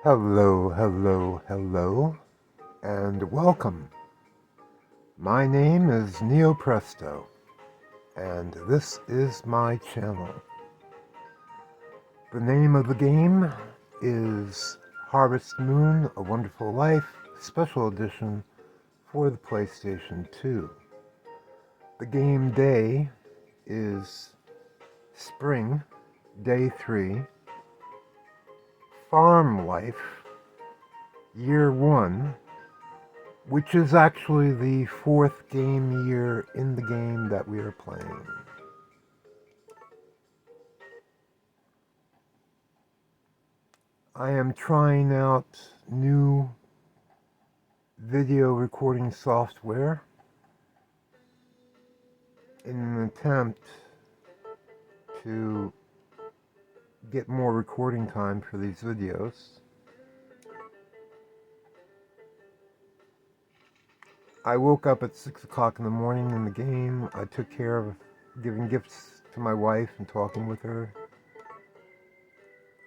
Hello, hello, hello, and welcome. My name is Neopresto, and this is my channel. The name of the game is Harvest Moon: A Wonderful Life Special Edition for the PlayStation 2. The game day is Spring, Day 3, Farm Life, Year 1, which is actually the fourth game year in the game that we are playing. I am trying out new video recording software in an attempt to get more recording time for these videos. I woke up at 6 o'clock in the morning in the game. I took care of giving gifts to my wife and talking with her.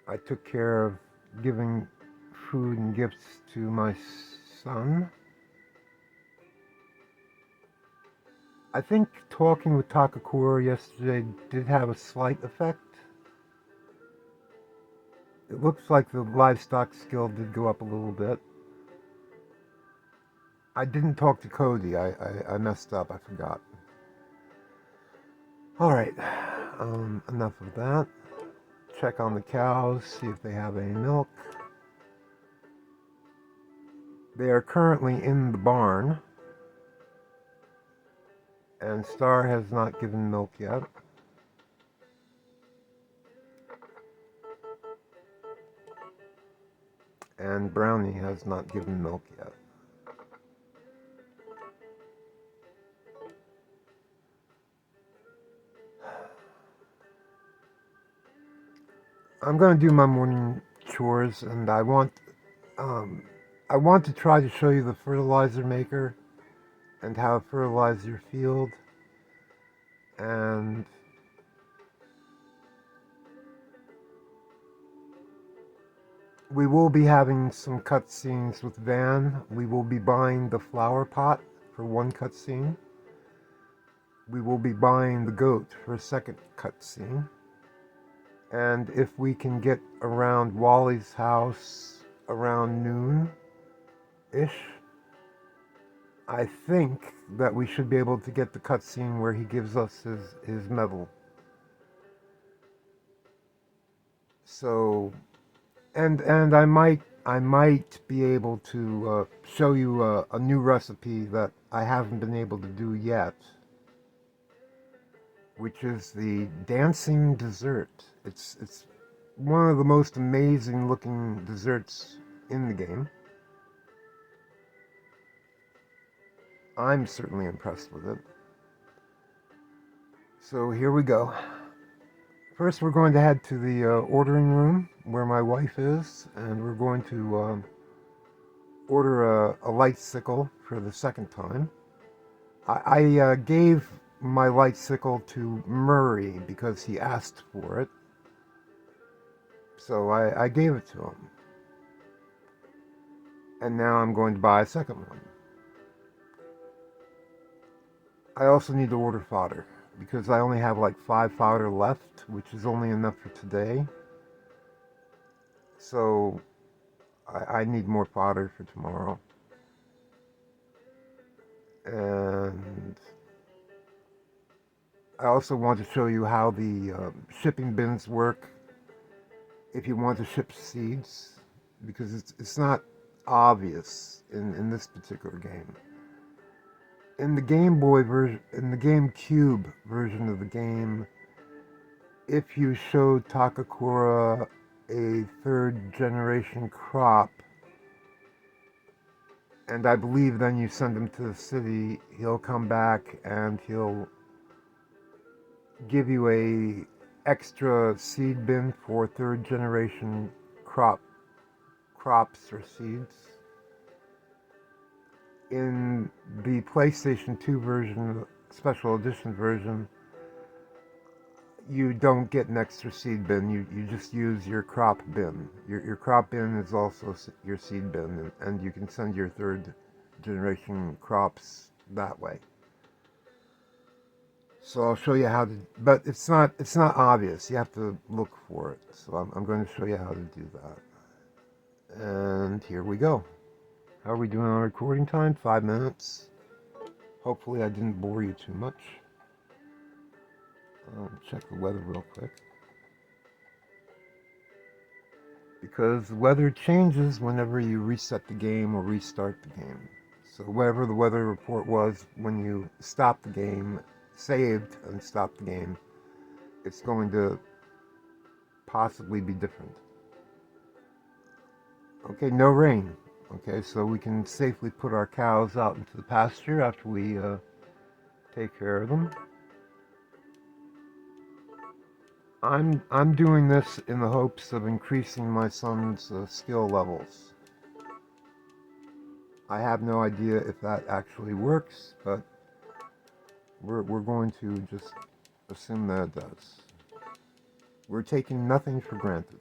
I took care of giving food and gifts to my son. I think talking with Takakura yesterday did have a slight effect. It looks like the livestock skill did go up a little bit. I didn't talk to Cody. I messed up. I forgot. Alright, enough of that. Check on the cows, see if they have any milk. They are currently in the barn, and Star has not given milk yet. And Brownie has not given milk yet. I'm going to do my morning chores, and I want to try to show you the fertilizer maker and how to fertilize your field. And we will be having some cutscenes with Van. We will be buying the flower pot for one cutscene. We will be buying the goat for a second cutscene. And if we can get around Wally's house around noon-ish, I think that we should be able to get the cutscene where he gives us his medal. So, and I might be able to show you a new recipe that I haven't been able to do yet, which is the dancing dessert. It's one of the most amazing looking desserts in the game. I'm certainly impressed with it. So here we go. First, we're going to head to the ordering room where my wife is, and we're going to order a light sickle for the second time. I gave my light sickle to Murray because he asked for it, so I gave it to him. And now I'm going to buy a second one. I also need to order fodder because I only have like 5 fodder left, which is only enough for today. So I need more fodder for tomorrow. And I also want to show you how the shipping bins work if you want to ship seeds, because it's not obvious in this particular game. In the Game Boy version, in the GameCube version of the game, if you show Takakura a third generation crop, and I believe then you send him to the city, he'll come back and he'll give you a extra seed bin for third generation crops or seeds. In the PlayStation 2 version, special edition version, you don't get an extra seed bin. You just use your crop bin. Your crop bin is also your seed bin, and you can send your third generation crops that way. So I'll show you how to, but it's not obvious. You have to look for it. So I'm going to show you how to do that. And here we go. How are we doing on recording time? 5 minutes. Hopefully I didn't bore you too much. Check the weather real quick. Because the weather changes whenever you reset the game or restart the game. So whatever the weather report was when you stopped the game, saved and stopped the game, it's going to possibly be different. Okay, no rain. Okay, so we can safely put our cows out into the pasture after we take care of them. I'm doing this in the hopes of increasing my son's skill levels. I have no idea if that actually works, but we're going to just assume that it does. We're taking nothing for granted.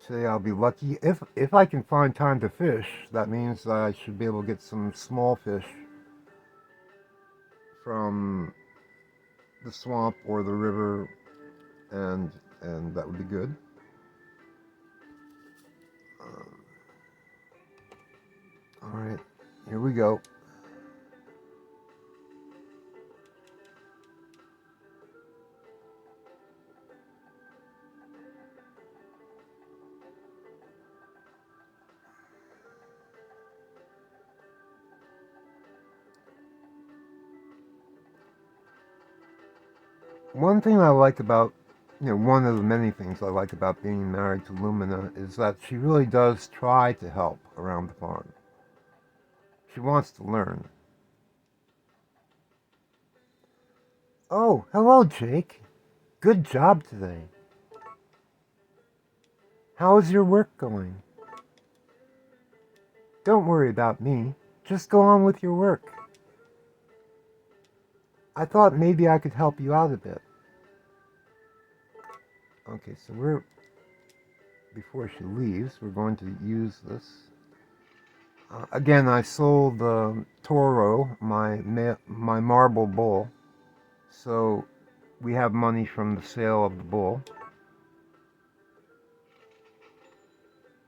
Today I'll be lucky if I can find time to fish. That means I should be able to get some small fish from the swamp or the river, and that would be good. All right, here we go. One thing I like about, one of the many things I like about being married to Lumina is that she really does try to help around the farm. She wants to learn. Oh, hello, Jake. Good job today. How is your work going? Don't worry about me. Just go on with your work. I thought maybe I could help you out a bit. Okay, so before she leaves, we're going to use this. Again, I sold Toro, my marble bull, so we have money from the sale of the bull,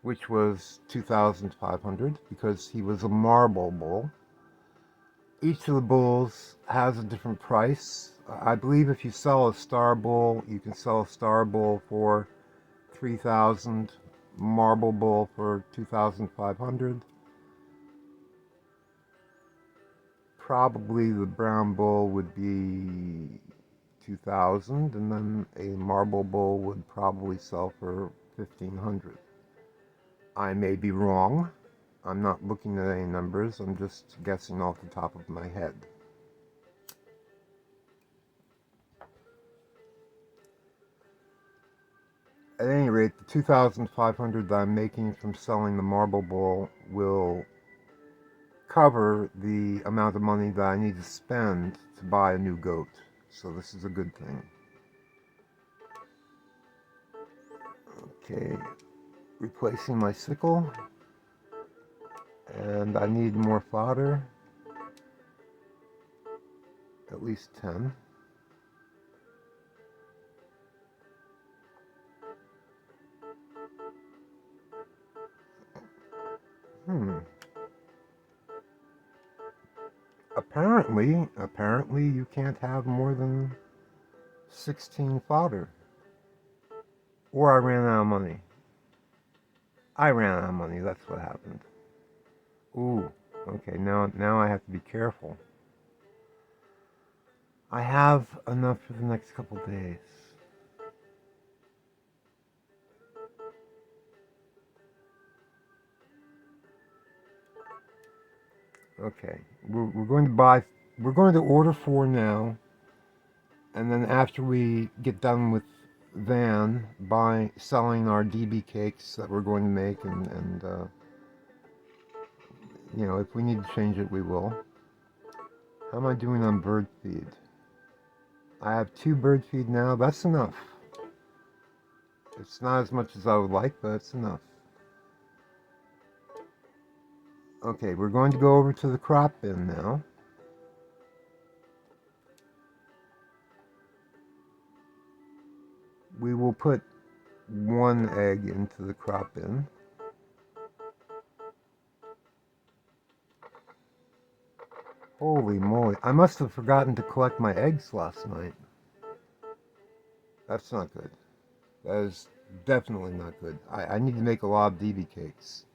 which was $2,500 because he was a marble bull. Each of the bulls has a different price. I believe if you sell a star bull, you can sell a star bull for $3,000, marble bull for $2,500. Probably the brown bull would be $2,000, and then a marble bull would probably sell for $1,500. I may be wrong. I'm not looking at any numbers. I'm just guessing off the top of my head. At any rate, the $2,500 that I'm making from selling the marble bull will cover the amount of money that I need to spend to buy a new goat. So this is a good thing. Okay, replacing my sickle. And I need more fodder. At least 10. Apparently you can't have more than 16 fodder. Or I ran out of money. I ran out of money, that's what happened. Ooh, okay, now I have to be careful. I have enough for the next couple days. Okay, we're going to order 4 now, and then after we get done with Van selling our DB cakes that we're going to make, and you know, if we need to change it, we will. How am I doing on bird feed? I have 2 bird feed now. That's enough. It's not as much as I would like, but it's enough. Okay, we're going to go over to the crop bin now. We will put 1 egg into the crop bin. Holy moly, I must have forgotten to collect my eggs last night. That's not good. That is definitely not good. I need to make a lot of DB cakes.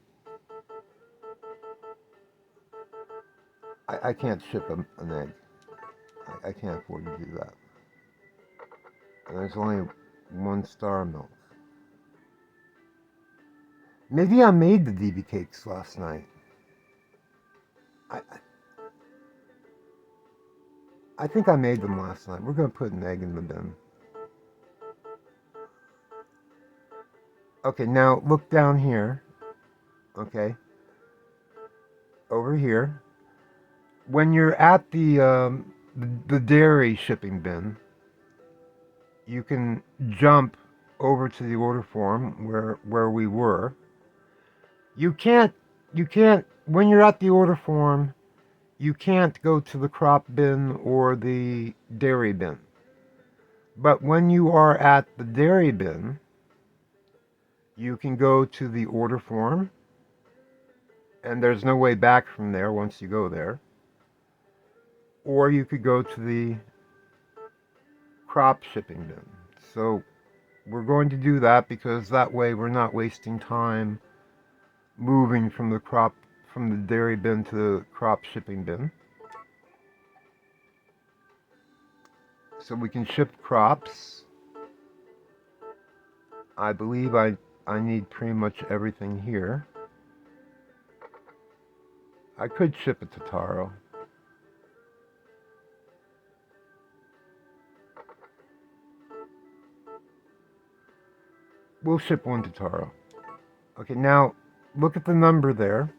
I can't ship an egg. I can't afford to do that. And there's only 1 star milk. Maybe I made the DB cakes last night. I think I made them last night. We're going to put an egg in the bin. Okay, now look down here. Okay. Over here. When you're at the dairy shipping bin, you can jump over to the order form where we were. You can't when you're at the order form, you can't go to the crop bin or the dairy bin. But when you are at the dairy bin, you can go to the order form, and there's no way back from there once you go there. Or you could go to the crop shipping bin. So we're going to do that because that way we're not wasting time moving from the dairy bin to the crop shipping bin. So we can ship crops. I believe I need pretty much everything here. I could ship it to Taro. We'll ship 1 to Taro. Okay, now look at the number there.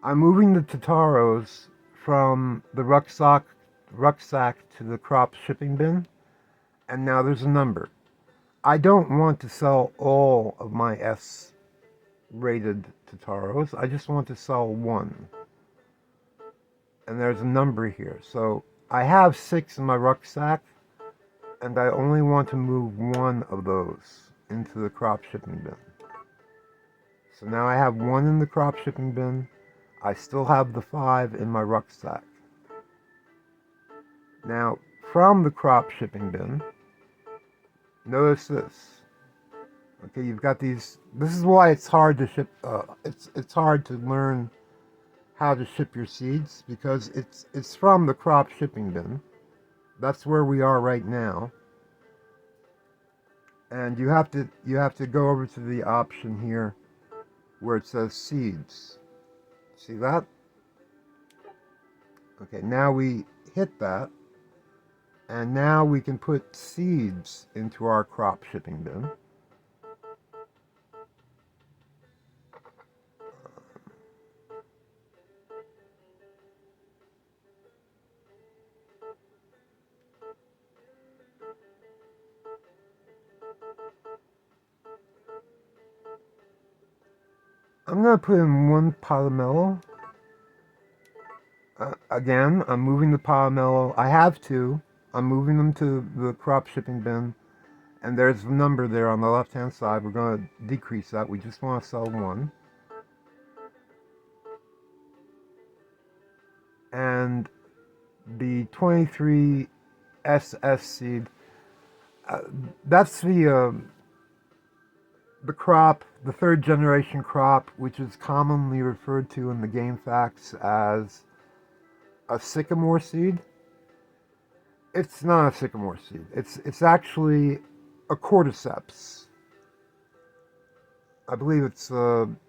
I'm moving the Tataros from the rucksack to the crop shipping bin, and now there's a number. I don't want to sell all of my S-rated Tataros. I just want to sell 1. And there's a number here. So I have 6 in my rucksack, and I only want to move 1 of those into the crop shipping bin. So now I have 1 in the crop shipping bin. I still have the 5 in my rucksack. Now, from the crop shipping bin, notice this. Okay, you've got these. This is why it's hard to ship. It's hard to learn how to ship your seeds because it's from the crop shipping bin. That's where we are right now. And you have to go over to the option here where it says seeds. See that? Okay, now we hit that, and now we can put seeds into our crop shipping bin. I'm going to put in 1 pomelo. Again, I'm moving the pomelo. I have 2. I'm moving them to the crop shipping bin. And there's a number there on the left-hand side. We're going to decrease that. We just want to sell 1. And the 23 SS seed, that's the crop, the 3rd generation crop, which is commonly referred to in the game facts as a sycamore seed. It's not a sycamore seed. It's actually a cordyceps. I believe it's CORDYCEPTS,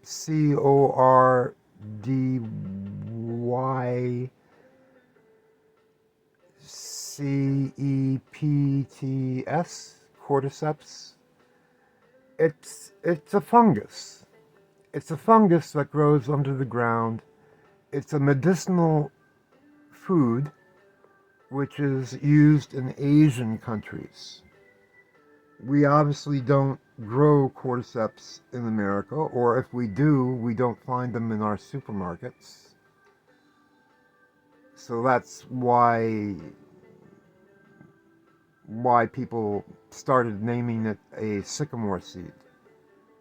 cordyceps. It's a fungus. It's a fungus that grows under the ground. It's a medicinal food which is used in Asian countries. We obviously don't grow cordyceps in America, or if we do, we don't find them in our supermarkets. So that's why people started naming it a sycamore seed.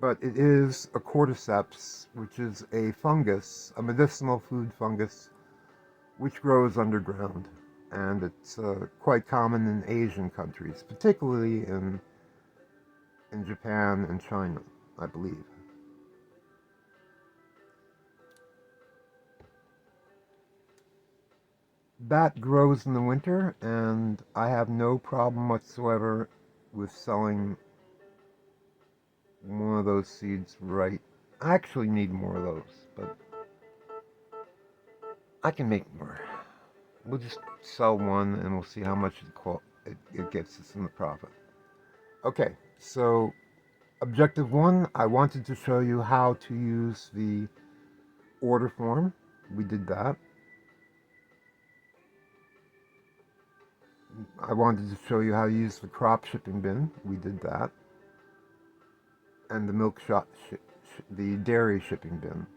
But it is a cordyceps, which is a fungus, a medicinal food fungus, which grows underground. And it's quite common in Asian countries, particularly in Japan and China, I believe. That grows in the winter, and I have no problem whatsoever with selling one of those seeds right. I actually need more of those, but I can make more. We'll just sell one and we'll see how much it gets us in the profit. Okay, so objective one, I wanted to show you how to use the order form. We did that. I wanted to show you how to use the crop shipping bin. We did that. And the the dairy shipping bin.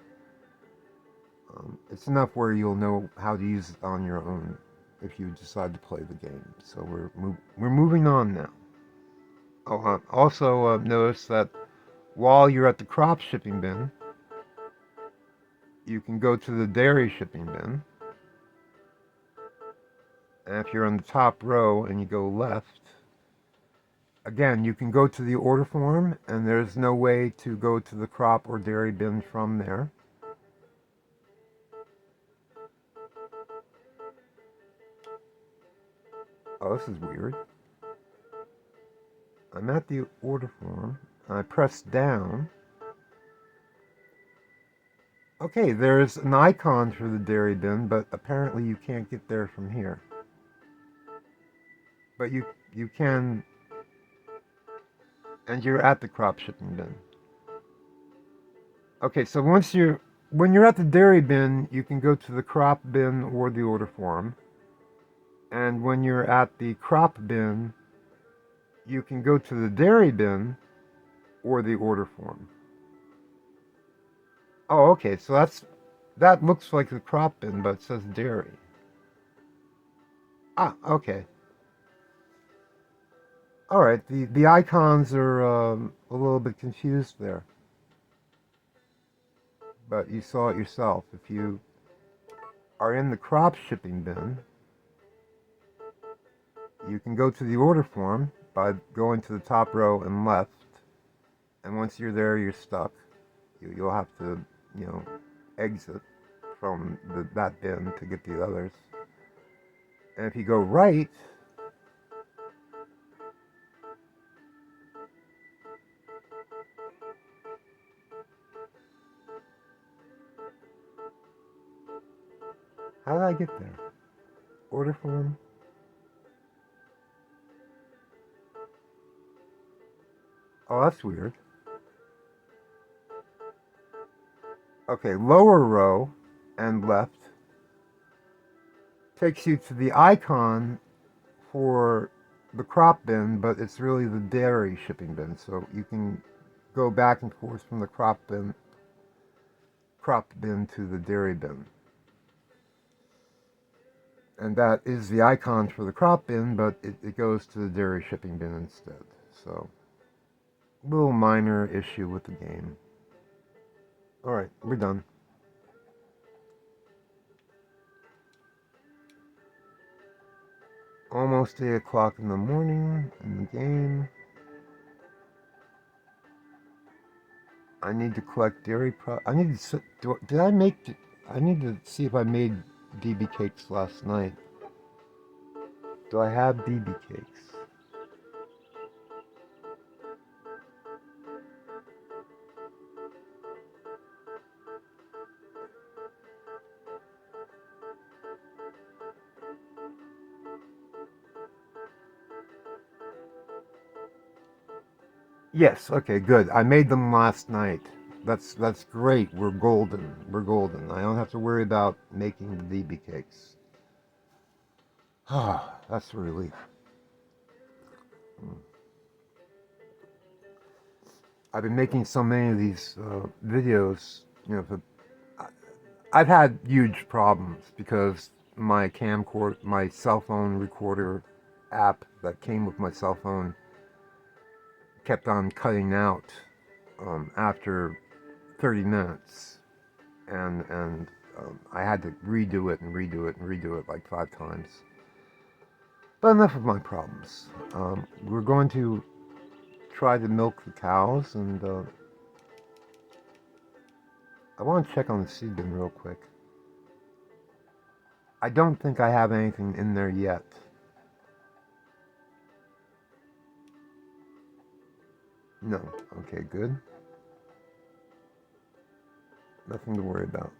It's enough where you'll know how to use it on your own if you decide to play the game. So we're moving on now. Oh, also notice that while you're at the crop shipping bin, you can go to the dairy shipping bin. And if you're on the top row and you go left, again, you can go to the order form, and there's no way to go to the crop or dairy bin from there. Oh, this is weird. I'm at the order form, and I press down. Okay, there's an icon for the dairy bin, but apparently you can't get there from here. But you can, and you're at the crop shipping bin. Okay, so when you're at the dairy bin, you can go to the crop bin or the order form. And when you're at the crop bin, you can go to the dairy bin or the order form. Oh, okay, so that looks like the crop bin, but it says dairy. Ah, okay. All right, the icons are a little bit confused there. But you saw it yourself. If you are in the crop shipping bin, you can go to the order form by going to the top row and left. And once you're there, you're stuck. You'll have to, exit from that bin to get the others. And if you go right, how did I get there? Order form? Oh, that's weird. Okay, lower row and left takes you to the icon for the crop bin, but it's really the dairy shipping bin. So you can go back and forth from the crop bin to the dairy bin. And that is the icon for the crop bin, but it goes to the dairy shipping bin instead. So, little minor issue with the game. Alright, we're done. Almost 8 o'clock in the morning in the game. I need to collect dairy I need to... Did I make... I need to see if I made BB cakes last night. Do I have BB cakes? Yes, okay, good. I made them last night. That's great. We're golden. We're golden. I don't have to worry about making the BB cakes. Ah, that's a relief. I've been making so many of these videos. You know, I've had huge problems because my camcorder, my cell phone recorder app that came with my cell phone, kept on cutting out after 30 minutes, and I had to redo it and redo it and redo it like 5 times. But enough of my problems. We're going to try to milk the cows, and I want to check on the seed bin real quick. I don't think I have anything in there yet. No. Okay, good. Nothing to worry about.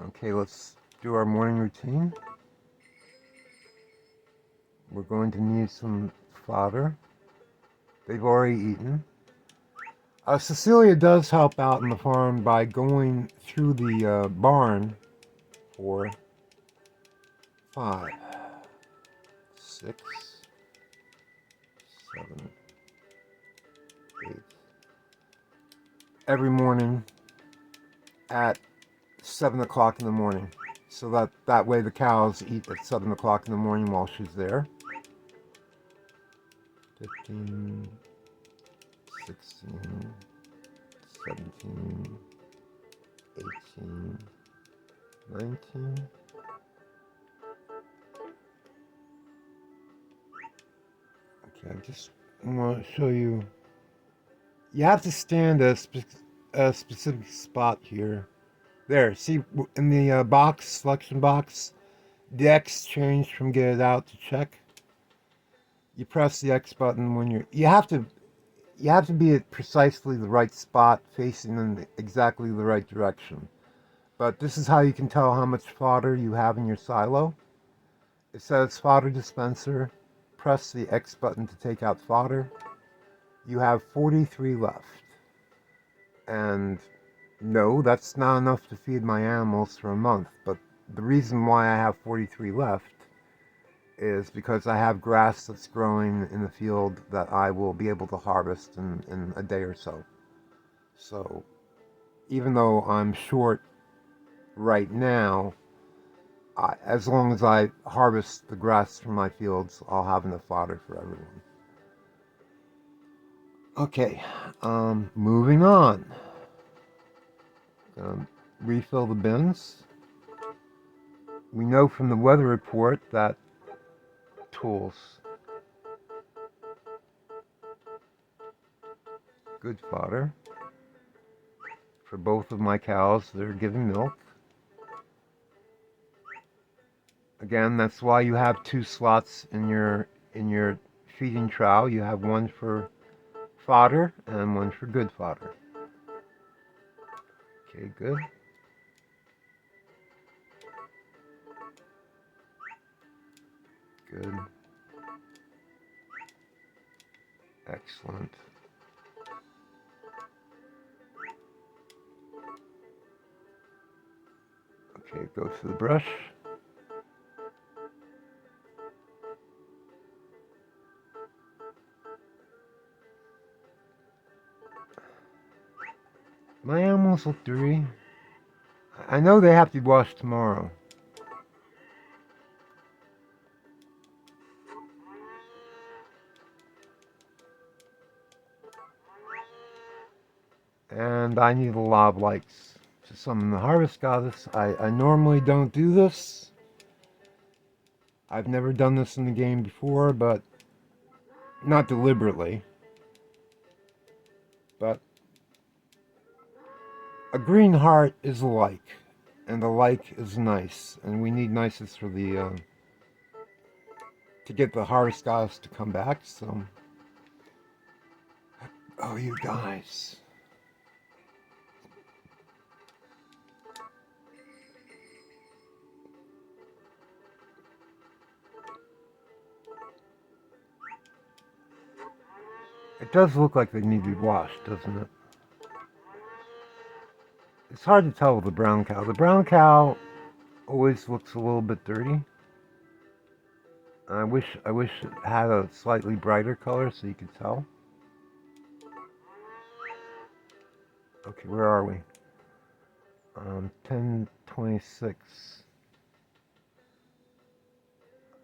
Okay, let's do our morning routine. We're going to need some fodder. They've already eaten. Cecilia does help out in the farm by going through the barn for 5, 6, 7, 8. Every morning at 7 o'clock in the morning. So that way the cows eat at 7 o'clock in the morning while she's there. 15, 16, 17, 18, 19. Okay, I just want to show you. You have to stand a specific spot here. There, see in the box, selection box, the X changed from get it out to check. You press the X button when you have to be at precisely the right spot, facing in exactly the right direction. But this is how you can tell how much fodder you have in your silo. It says fodder dispenser. Press the X button to take out fodder. You have 43 left. And no, that's not enough to feed my animals for a month. But the reason why I have 43 left is because I have grass that's growing in the field that I will be able to harvest in a day or so. So even though I'm short right now, as long as I harvest the grass from my fields, I'll have enough fodder for everyone. Okay, moving on. Refill the bins. We know from the weather report that tools, good fodder for both of my cows that are giving milk. Again, that's why you have 2 slots in your feeding trough. You have one for fodder and one for good fodder. Okay, good. Good. Excellent. Okay, go to the brush. My animals look dirty. I know they have to be washed tomorrow. And I need a lot of likes to summon the Harvest Goddess. I normally don't do this. I've never done this in the game before, but not deliberately. But a green heart is a like, and a like is nice, and we need nices for the to get the Harvest Goddess to come back. So, oh, you guys. It does look like they need to be washed, doesn't it? It's hard to tell with the brown cow. The brown cow always looks a little bit dirty. I wish it had a slightly brighter color so you could tell. Okay, where are we? 10:26.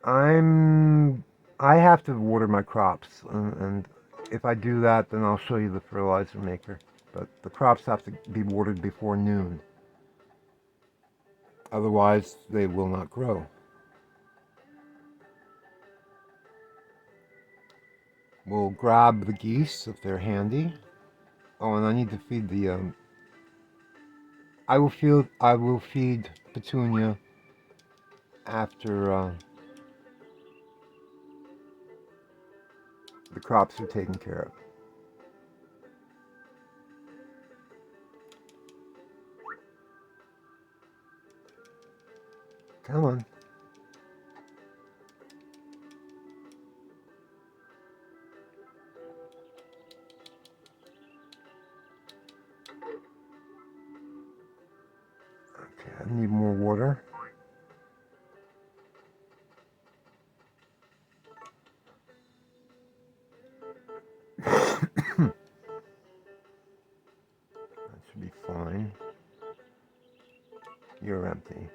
I have to water my crops, and if I do that, then I'll show you the fertilizer maker. But the crops have to be watered before noon. Otherwise, they will not grow. We'll grab the geese if they're handy. Oh, and I need to feed the. I will feed Petunia after the crops are taken care of. Come on. Okay, I need more water. That should be fine. You're empty.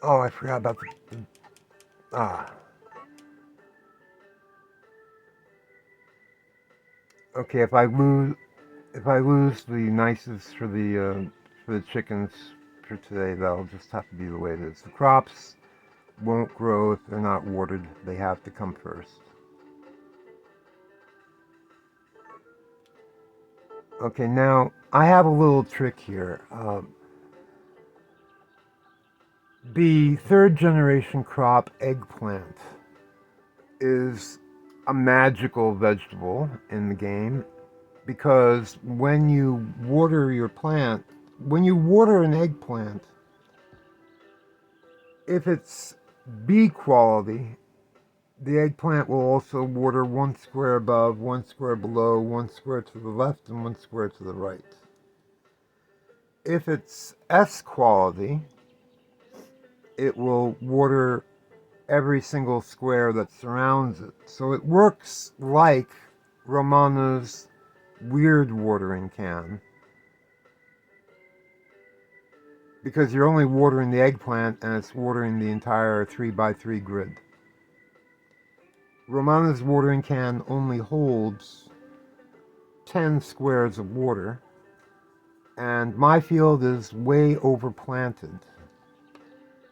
Oh, I forgot about the Okay, if I lose the nices for the chickens for today, that'll just have to be the way it is. The crops won't grow if they're not watered. They have to come first. Okay, now I have a little trick here. The third generation crop eggplant is a magical vegetable in the game because when you water your plant, when you water an eggplant, if it's B quality, the eggplant will also water one square above, one square below, one square to the left, and one square to the right. If it's S quality, it will water every single square that surrounds it. So it works like Romana's weird watering can, because you're only watering the eggplant and it's watering the entire 3x3 grid. Romana's watering can only holds 10 squares of water, and my field is way overplanted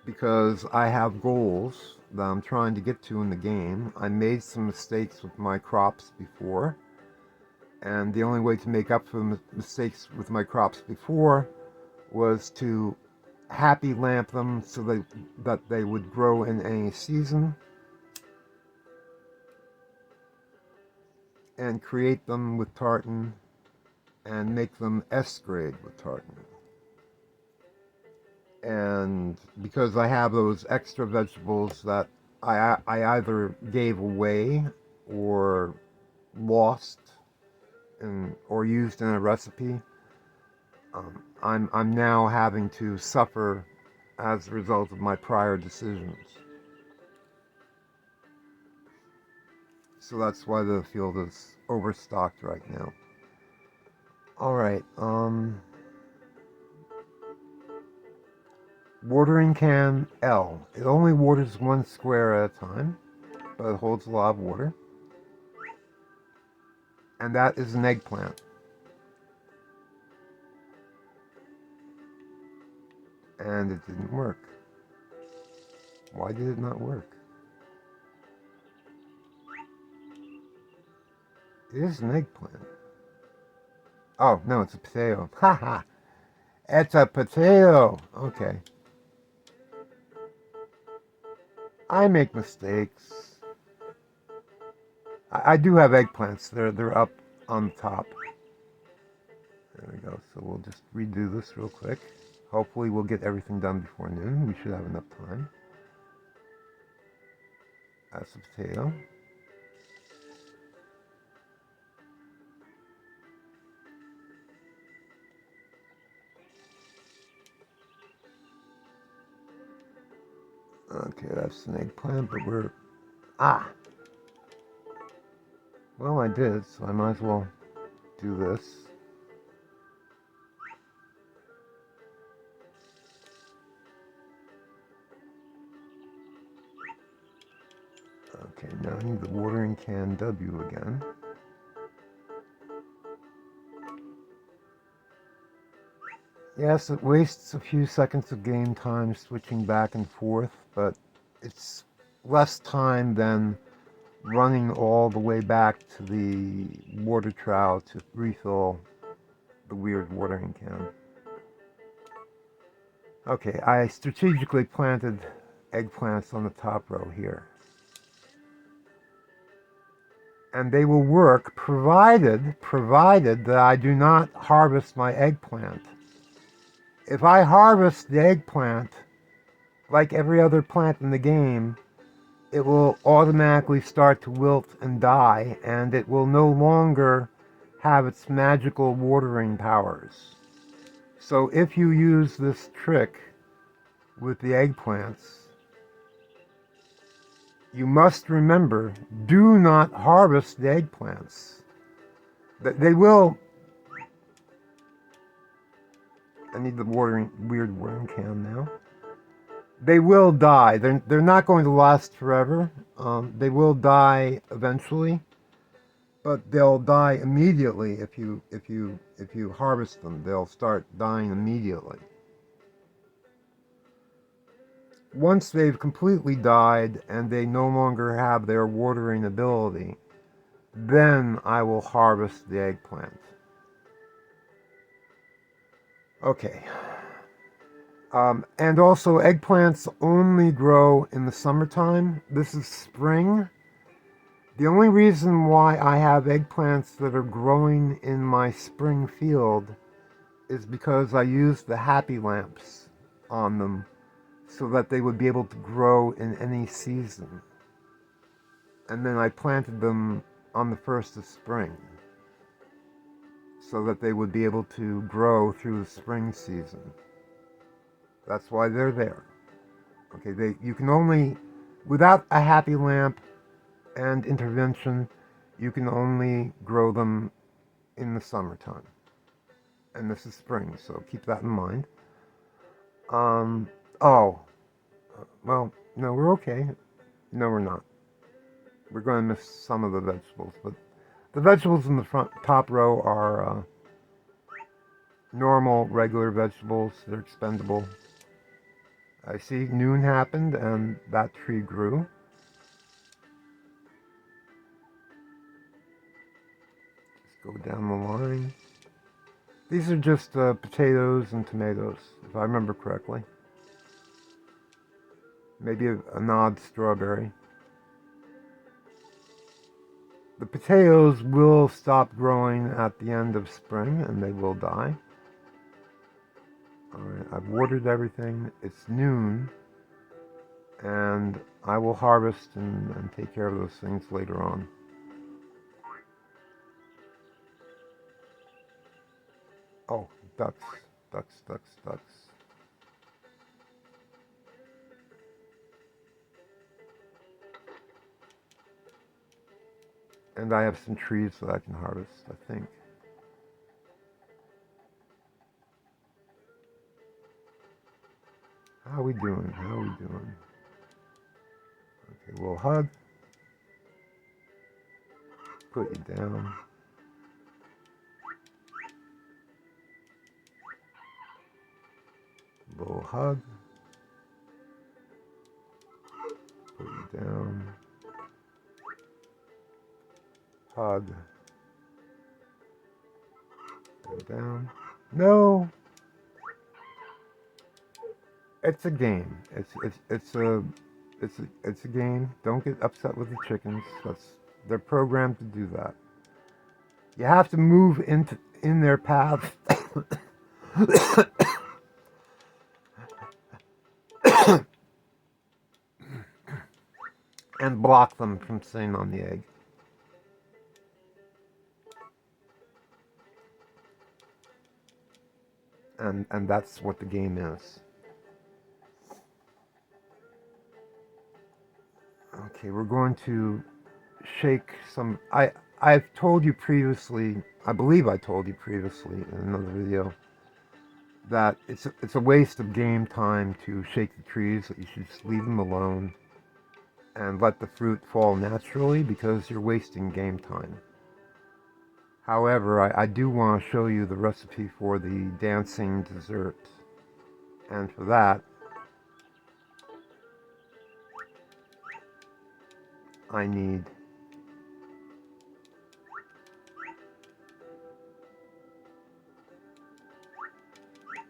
because I have goals that I'm trying to get to in the game. I made some mistakes with my crops before, and the only way to make up for the mistakes with my crops before was to happy lamp them so that they would grow in any season, and create them with tartan and make them S grade with tartan. And because I have those extra vegetables that I either gave away or lost or used in a recipe, I'm now having to suffer as a result of my prior decisions. So that's why the field is overstocked right now. All right. Watering can L. It only waters one square at a time, but it holds a lot of water. And that is an eggplant. And it didn't work. Why did it not work? It is an eggplant. Oh, no, it's a potato. Haha. It's a potato. Okay. I make mistakes. I do have eggplants. They're up on the top. There we go. So we'll just redo this real quick. Hopefully we'll get everything done before noon. We should have enough time. That's a potato. harvest an eggplant, but we're... Ah! Well, I did, so I might as well do this. Okay, now I need the watering can W again. Yes, it wastes a few seconds of game time switching back and forth, but it's less time than running all the way back to the water trowel to refill the weird watering can. Okay, I strategically planted eggplants on the top row here. And they will work provided that I do not harvest my eggplant. If I harvest the eggplant, like every other plant in the game, it will automatically start to wilt and die, and it will no longer have its magical watering powers. So if you use this trick with the eggplants, you must remember, do not harvest the eggplants. They will... I need the weird watering can now. They will die. They're not going to last forever. They will die eventually, but they'll die immediately if you harvest them. They'll start dying immediately. Once they've completely died and they no longer have their watering ability, then I will harvest the eggplant. Okay. And also, eggplants only grow in the summertime. This is spring. The only reason why I have eggplants that are growing in my spring field is because I used the happy lamps on them so that they would be able to grow in any season. And then I planted them on the 1st of spring so that they would be able to grow through the spring season. That's why they're there. Okay, you can only, without a happy lamp and intervention, you can only grow them in the summertime. And this is spring, so keep that in mind. Well, no, we're okay. No, we're not. We're going to miss some of the vegetables, but the vegetables in the top row are normal, regular vegetables. They're expendable. I see noon happened and that tree grew. Just go down the line. These are just potatoes and tomatoes, if I remember correctly. Maybe an odd strawberry. The potatoes will stop growing at the end of spring and they will die. Alright, I've watered everything. It's noon. And I will harvest and take care of those things later on. Oh, ducks. And I have some trees that I can harvest, I think. How we doing? Okay, we'll hug. Put you down. Little hug. Put you down. Hug. Go down. No. It's a game. It's a game. Don't get upset with the chickens. They're programmed to do that. You have to move in their path. And block them from sitting on the egg. And that's what the game is. Okay, we're going to shake some. I've told you previously. I believe I told you previously in another video that it's a waste of game time to shake the trees. That you should just leave them alone and let the fruit fall naturally because you're wasting game time. However, I do want to show you the recipe for the dancing dessert, and for that I need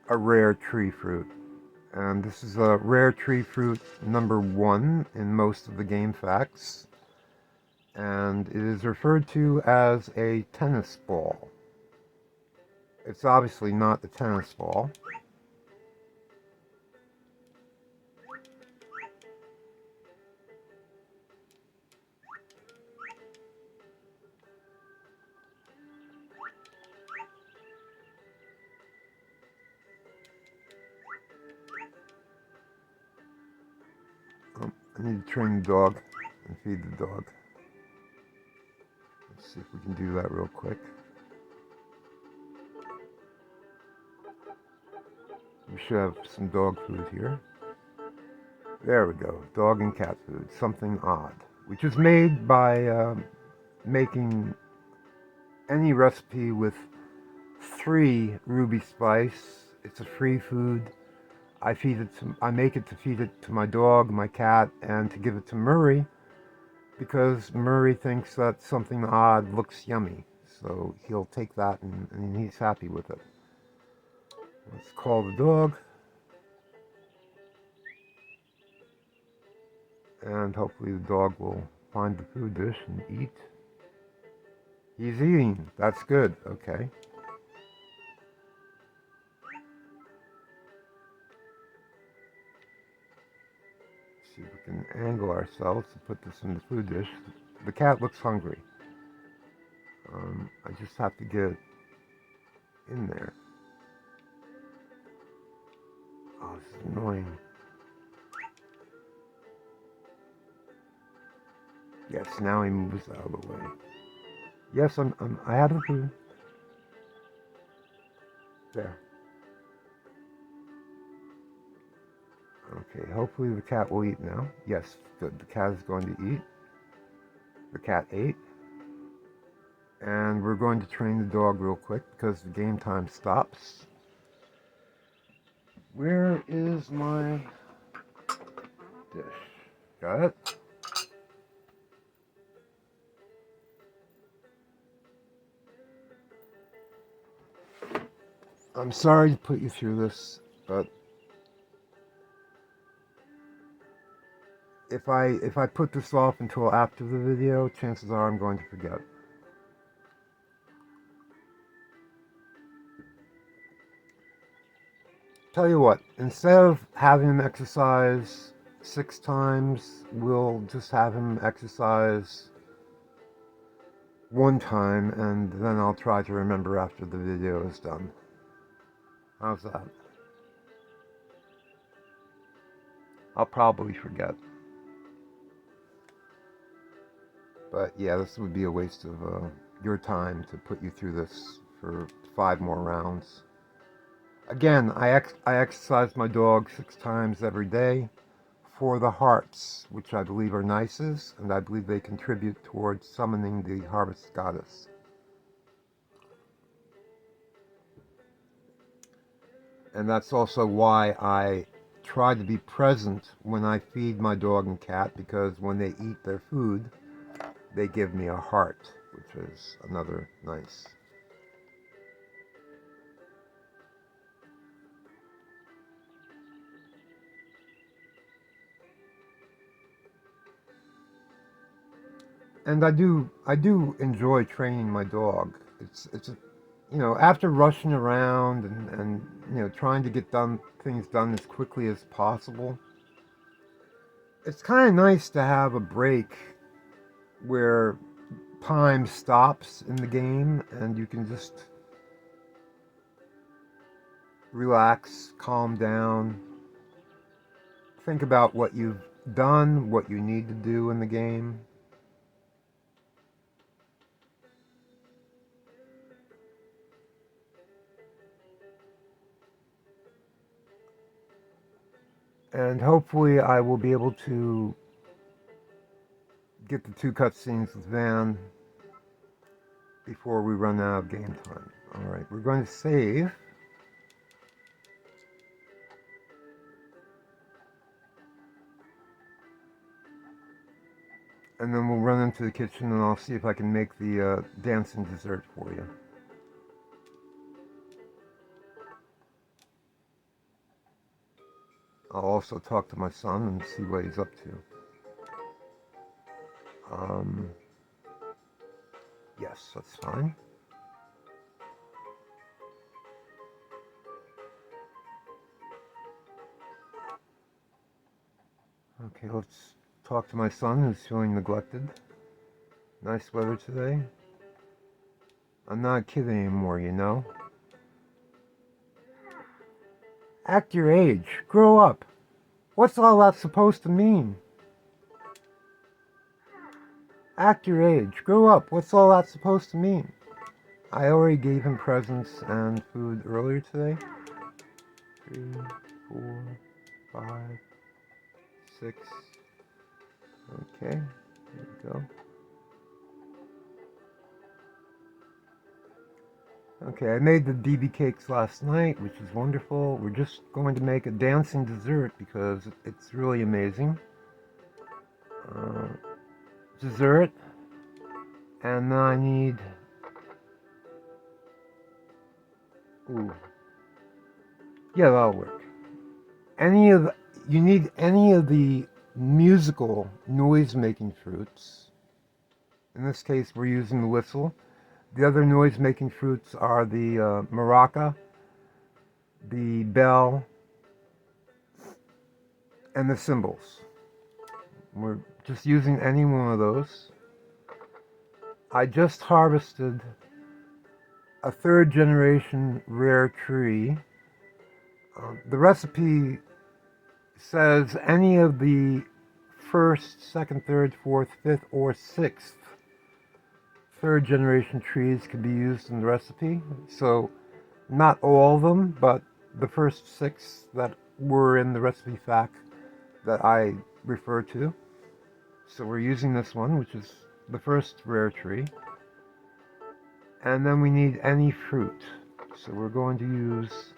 a rare tree fruit. And this is a rare tree fruit #1 in most of the game facts. And it is referred to as a tennis ball. It's obviously not the tennis ball. I need to train the dog and feed the dog. Let's see if we can do that real quick. We should have some dog food here. There we go. Dog and cat food. Something odd. Which is made by making any recipe with 3 ruby spice. It's a free food. I make it to feed it to my dog, my cat, and to give it to Murray because Murray thinks that something odd looks yummy. So he'll take that and he's happy with it. Let's call the dog. And hopefully the dog will find the food dish and eat. He's eating. That's good. Okay. See if we can angle ourselves to put this in the food dish. The cat looks hungry. I just have to get it in there. Oh, this is annoying. Yes, now he moves out of the way. Yes, I have the food. There. Okay, hopefully the cat will eat now. Yes, good. The cat is going to eat. The cat ate. And we're going to train the dog real quick because the game time stops. Where is my dish? Got it? I'm sorry to put you through this, but if I put this off until after the video, chances are I'm going to forget. Tell you what, instead of having him exercise 6 times, we'll just have him exercise 1 time, and then I'll try to remember after the video is done. How's that? I'll probably forget. But yeah, this would be a waste of your time to put you through this for 5 more rounds. Again, I exercise my dog 6 times every day for the hearts, which I believe are Nices, and I believe they contribute towards summoning the harvest goddess. And that's also why I try to be present when I feed my dog and cat, because when they eat their food, they give me a heart, which is another nice. And I do enjoy training my dog. It's a, after rushing around and trying to get things done as quickly as possible, it's kind of nice to have a break where time stops in the game and you can just relax, calm down, think about what you've done what you need to do in the game. And hopefully I will be able to get the 2 cutscenes with Van before we run out of game time. Alright, we're going to save. And then we'll run into the kitchen and I'll see if I can make the dancing dessert for you. I'll also talk to my son and see what he's up to. Yes, that's fine. Okay, let's talk to my son who's feeling neglected. Nice weather today. I'm not a kid anymore, you know. Act your age. Grow up. What's all that supposed to mean? Act your age. Grow up. What's all that supposed to mean? I already gave him presents and food earlier today. 3, 4, 5, 6. Okay, here we go. Okay, I made the DB cakes last night, which is wonderful. We're just going to make a dancing dessert because it's really amazing. Dessert. And then I need... Ooh. Yeah, that'll work. You need any of the musical noise-making fruits. In this case, we're using the whistle. The other noise-making fruits are the maraca, the bell, and the cymbals. We're just using any one of those. I just harvested a 3rd generation rare tree. The recipe says any of the 1st, 2nd, 3rd, 4th, 5th, or 6th 3rd generation trees can be used in the recipe. So not all of them, but the first 6 that were in the recipe fact that I refer to. So we're using this one, which is the 1st rare tree. And then we need any fruit. So we're going to use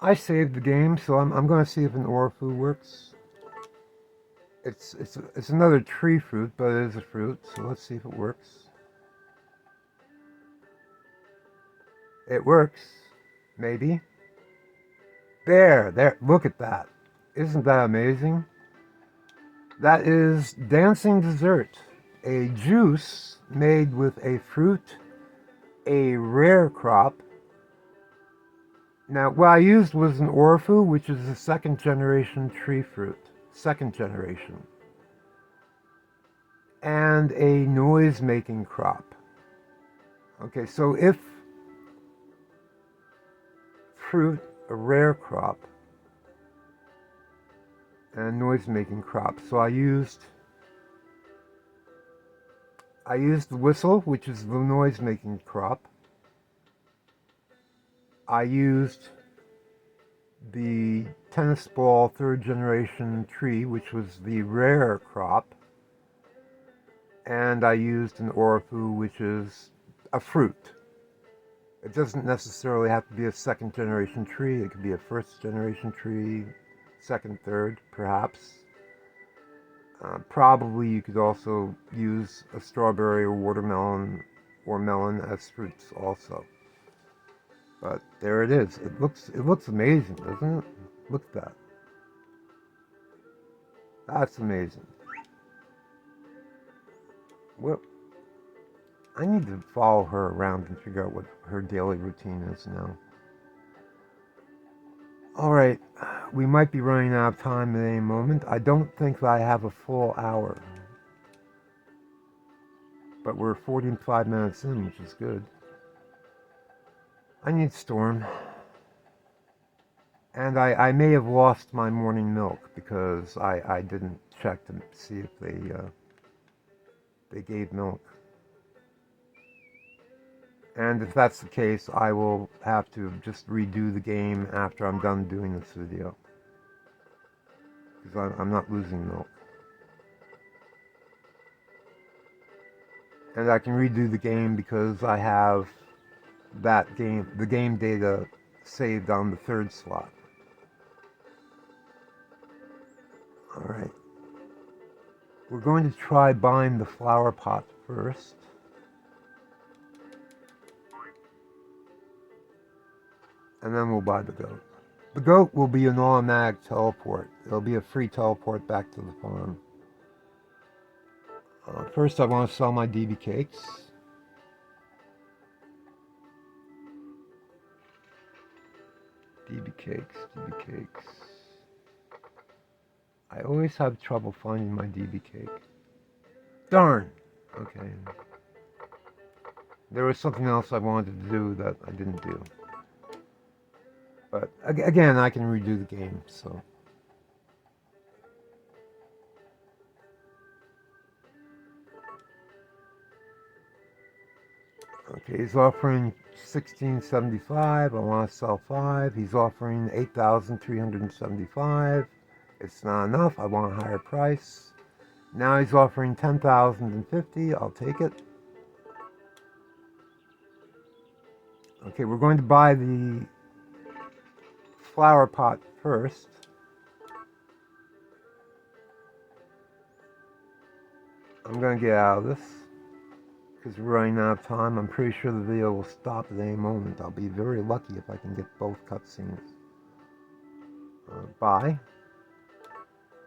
I saved the game, so I'm going to see if an Orfu works. It's another tree fruit, but it is a fruit, so let's see if it works. It works. Maybe. There, look at that. Isn't that amazing? That is dancing dessert. A juice made with a fruit, a rare crop. Now, what I used was an Orfu, which is a 2nd generation tree fruit. 2nd generation. And a noise-making crop. Okay, so if fruit, a rare crop, and noise-making crop. So I used the whistle, which is the noise-making crop. I used the tennis ball 3rd generation tree, which was the rare crop. And I used an Orfu, which is a fruit. It doesn't necessarily have to be a 2nd generation tree. It could be a 1st generation tree, 2nd, 3rd, perhaps. Probably you could also use a strawberry or watermelon or melon as fruits also. But there it is. It looks amazing, doesn't it? Look at that. That's amazing. Well, I need to follow her around and figure out what her daily routine is now. Alright, we might be running out of time at any moment. I don't think that I have a full hour. But we're 45 minutes in, which is good. I need Storm. And I may have lost my morning milk because I didn't check to see if they gave milk. And if that's the case, I will have to just redo the game after I'm done doing this video. Because I'm not losing milk. And I can redo the game because I have the game data saved on the third slot. Alright. We're going to try buying the flower pot first. And then we'll buy the goat. The goat will be an automatic teleport. It'll be a free teleport back to the farm. First, I want to sell my DB cakes. DB cakes, DB cakes. I always have trouble finding my DB cake. Darn! Okay. There was something else I wanted to do that I didn't do. But again, I can redo the game, so. Okay, he's offering $16.75. I want to sell 5. He's offering $8,375. It's not enough. I want a higher price. Now he's offering $10,050. I'll take it. Okay, we're going to buy the flower pot first. I'm going to get out of this because we're running out of time. I'm pretty sure the video will stop at any moment. I'll be very lucky if I can get both cutscenes. Buy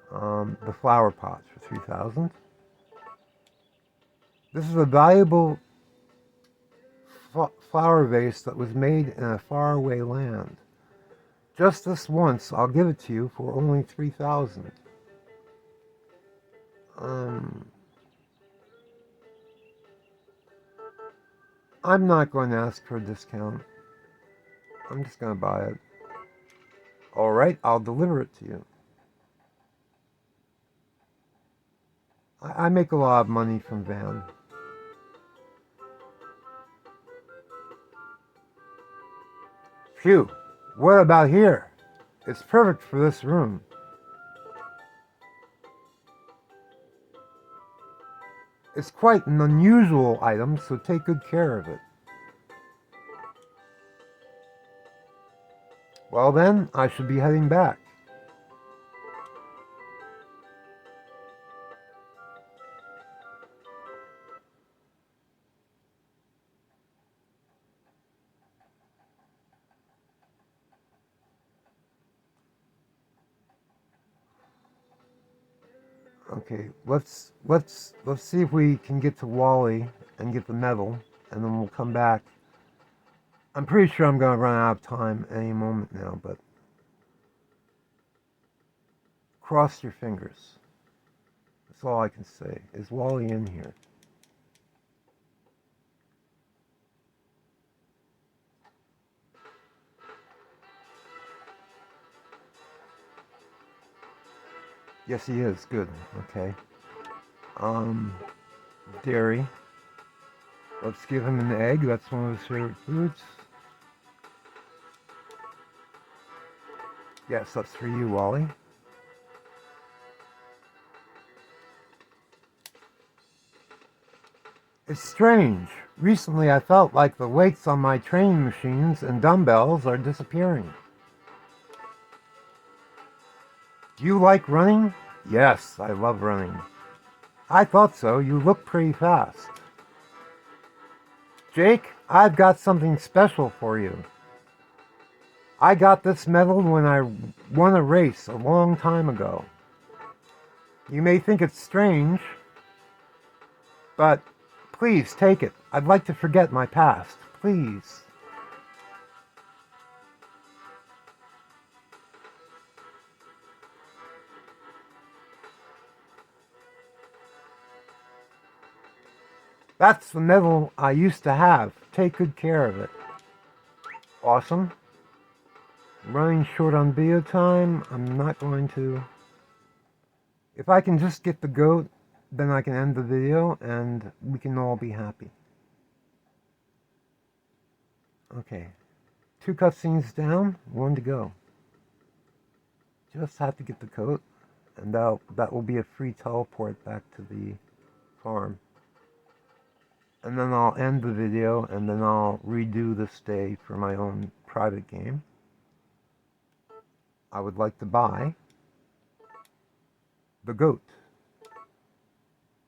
the flower pots for $3,000. This is a valuable flower vase that was made in a faraway land. Just this once, I'll give it to you for only $3,000. I'm not going to ask for a discount. I'm just going to buy it. Alright, I'll deliver it to you. I make a lot of money from Van. Phew, what about here? It's perfect for this room. It's quite an unusual item, so take good care of it. Well then, I should be heading back. Okay, let's see if we can get to Wally and get the medal, and then we'll come back. I'm pretty sure I'm going to run out of time any moment now, but cross your fingers. That's all I can say. Is Wally in here? Yes, he is. Good. Okay. Dairy. Let's give him an egg. That's one of his favorite foods. Yes, that's for you, Wally. It's strange. Recently I felt like the weights on my training machines and dumbbells are disappearing. Do you like running? Yes, I love running. I thought so. You look pretty fast. Jake, I've got something special for you. I got this medal when I won a race a long time ago. You may think it's strange, but please take it. I'd like to forget my past. Please. That's the medal I used to have. Take good care of it. Awesome. Running short on video time. I'm not going to... If I can just get the goat, then I can end the video and we can all be happy. Okay. 2 cutscenes down, 1 to go. Just have to get the coat, and that will be a free teleport back to the farm. And then I'll end the video, and then I'll redo this day for my own private game. I would like to buy the goat.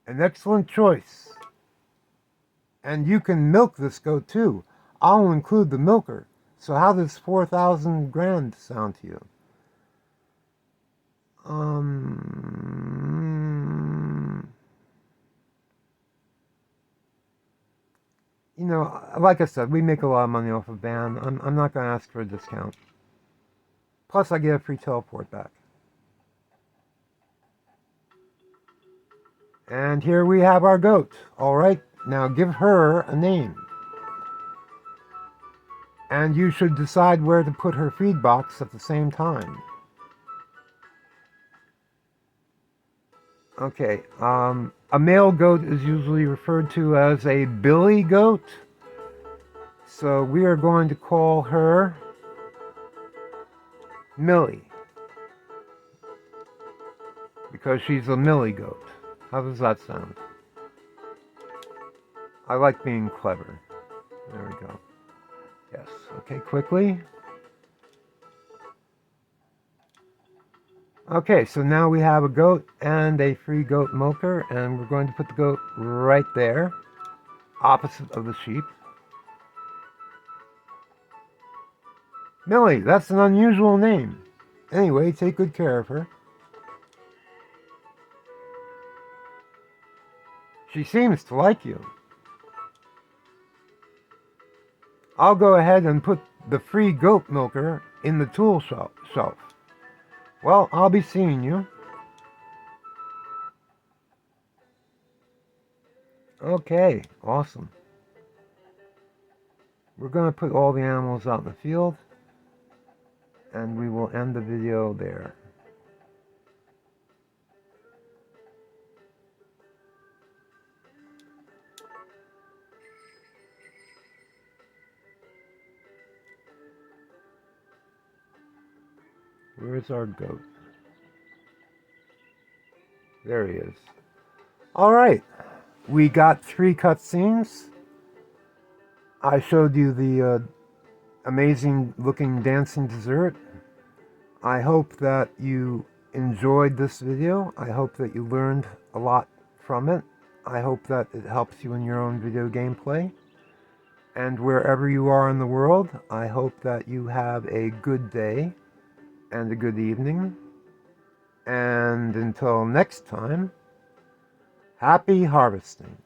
An excellent choice. And you can milk this goat too. I'll include the milker. So how does 4,000 grand sound to you? You know, like I said, we make a lot of money off of Van. I'm not going to ask for a discount. Plus, I get a free teleport back. And here we have our goat. All right, now give her a name. And you should decide where to put her feed box at the same time. Okay, a male goat is usually referred to as a billy goat. So we are going to call her Millie. Because she's a Millie goat. How does that sound? I like being clever. There we go. Yes, okay, quickly. Okay, so now we have a goat and a free goat milker, and we're going to put the goat right there, opposite of the sheep. Millie, that's an unusual name. Anyway, take good care of her. She seems to like you. I'll go ahead and put the free goat milker in the tool shelf. Well, I'll be seeing you. Okay, awesome. We're going to put all the animals out in the field, and we will end the video there. Where's our goat? There he is. All right, we got 3 cutscenes. I showed you the amazing looking dancing dessert. I hope that you enjoyed this video. I hope that you learned a lot from it. I hope that it helps you in your own video gameplay. And wherever you are in the world, I hope that you have a good day and a good evening. And until next time, happy harvesting.